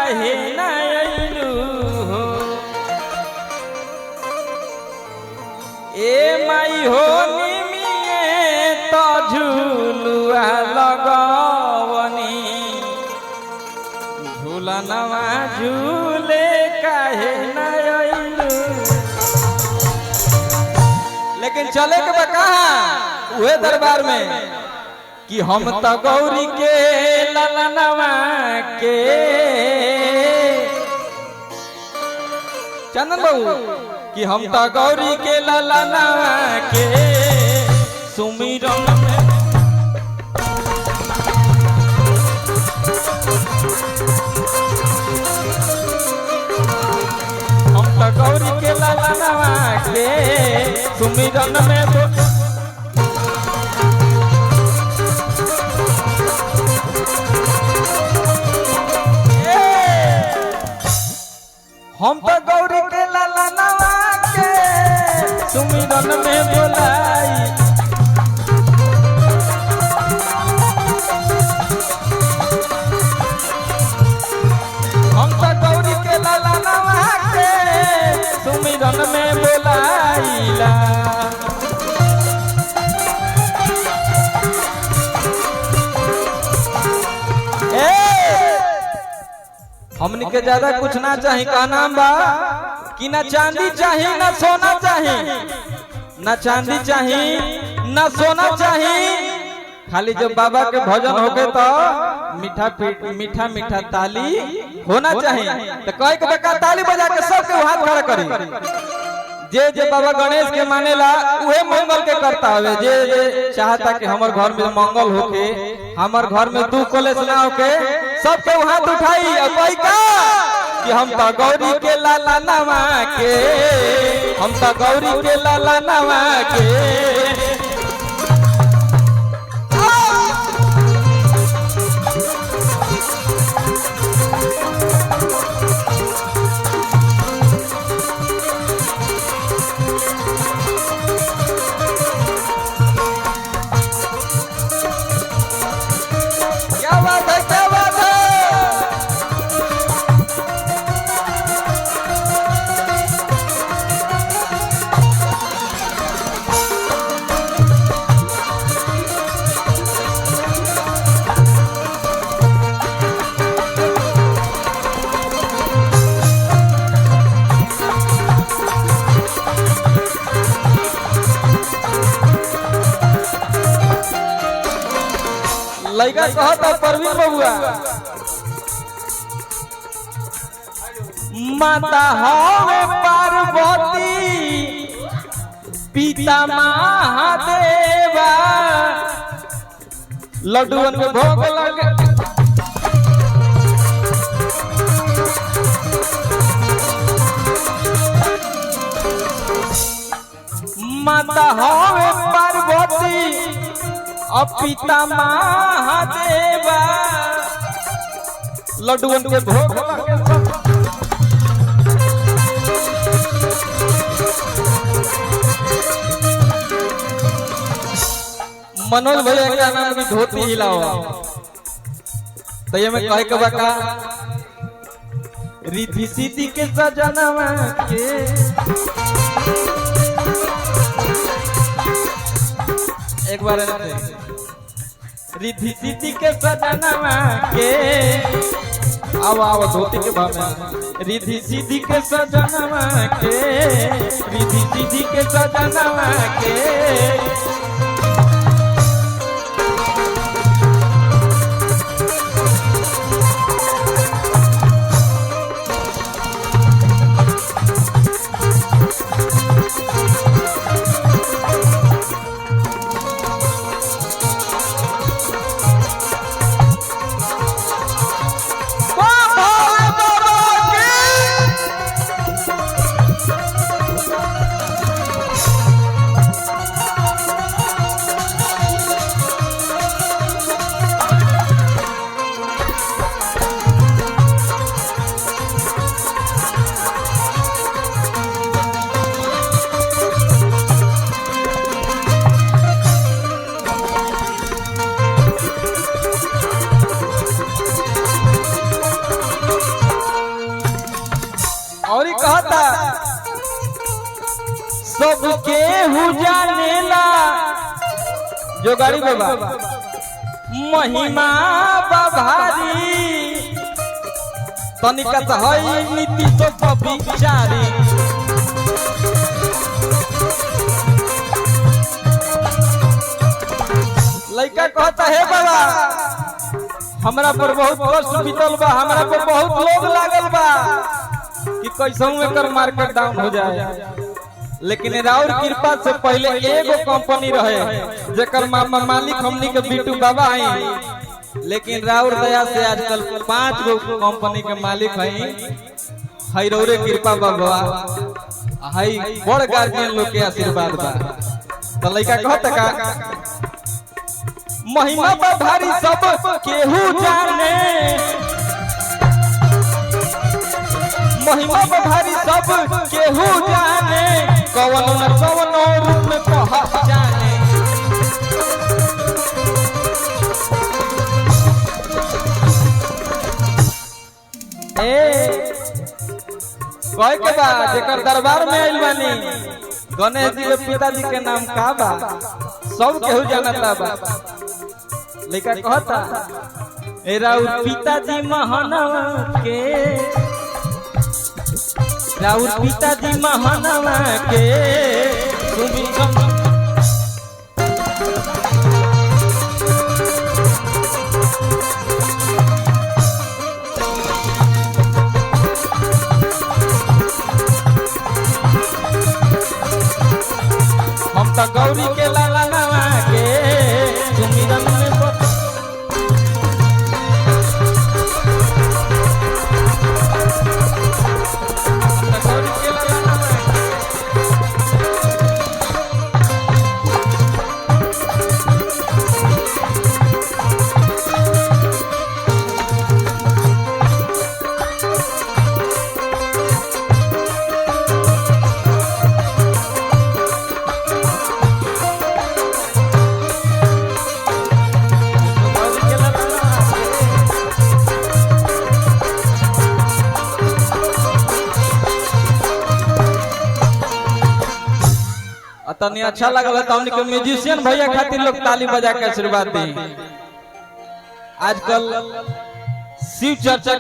काहे ना आइलू हो ए माई हो निमिए तो झूलुआ लगवनी झूलनवा झूले काहे ना आइलू। लेकिन चले के बा कहाँ उहे दरबार में कि हम तो गौरी के ललनवा के चंदन बाबू कि हम तो गौरी के ललनवा के सुमिरन में हम तो गौरी के ललनवा के सुमिरन में हम तो गौरी के ललनवा के सुमिरन में बोलाई हम तो गौरी के ललनवा के सुमिरन में बोलाइला। हमनी के ज्यादा कुछ ना चाहिए का नाम बा कि ना चांदी चाहिए ना सोना चाहिए ना चांदी चाहिए ना सोना चाहिए खाली जब बाबा के भजन होके तो मीठा मीठा ताली होना चाहिए। तो कह के बेका ताली बजा के सबके हाथ खड़ा करी जे बाबा गणेश के मानेला उहे मंगल के करता हवे जे चाहता कि हमर घर में मंगल होके हमर घर में दुख कलेश ना होके सबके हाथ उठाई और कोई का कि हम तो गौरी के लाला नवा के हम तो गौरी के लाला नवा के लइका कहता परवीन बबुआ माता हवे पार्वती पिता महादेवा लड्डून के भोग लगे माता हवे पार्वती पिता महादेवा लड्डून के भोग मनोज भैया का नाम की धोती हिलाओ तो ये मैं कह के बका रिद्धि सिद्धि के सजनवा के एक बार रिद्धि सिद्धि के सजनवा के आओ आओ धोती के भाव में रिद्धि सिद्धि के सजनवा के रिद्धि सिद्धि के सजनवा के सबके हु जानेला जो गाड़ी बाबा महिमा बाभारी तनिका तो है नीति तो विचारी लड़का कहता है बाबा हमरा पर बहुत कष्ट बीतल बा, हमरा पर बहुत लोग लागल बा कि कैसे एकर मार्केट डाउन हो जाए, लेकिन राउर कृपा से पहले एगो कंपनी रहे जेकर मालिक हमनी के बिट्टू बाबा है, लेकिन राउर दया से आजकल 5 गो कंपनी के मालिक है रौरे कृपा बाबा है बड़ गार्जियन लोग के आशीर्वाद बा। तो लड़का कहता का महिमा भारी सब केहू जाने, महिमा भारी सब केहू जाने, कवनो न कवनो रूप में कहा जाने। कहे के बा जेकर दरबार में आइल बानी गणेश जी के पिताजी के नाम का बा सब केहू जानता बा। लेकिन कहता ए राउर पिताजी महानवा के, राउर पिताजी महानवा के हम तो गौरी के लाला नवा के सुमिरन में तनी अच्छा लगल तो हमनी के म्यूजिशियन भैया खातिर लोग ताली बजा के आशीर्वाद दी। आजकल शिव चर्चा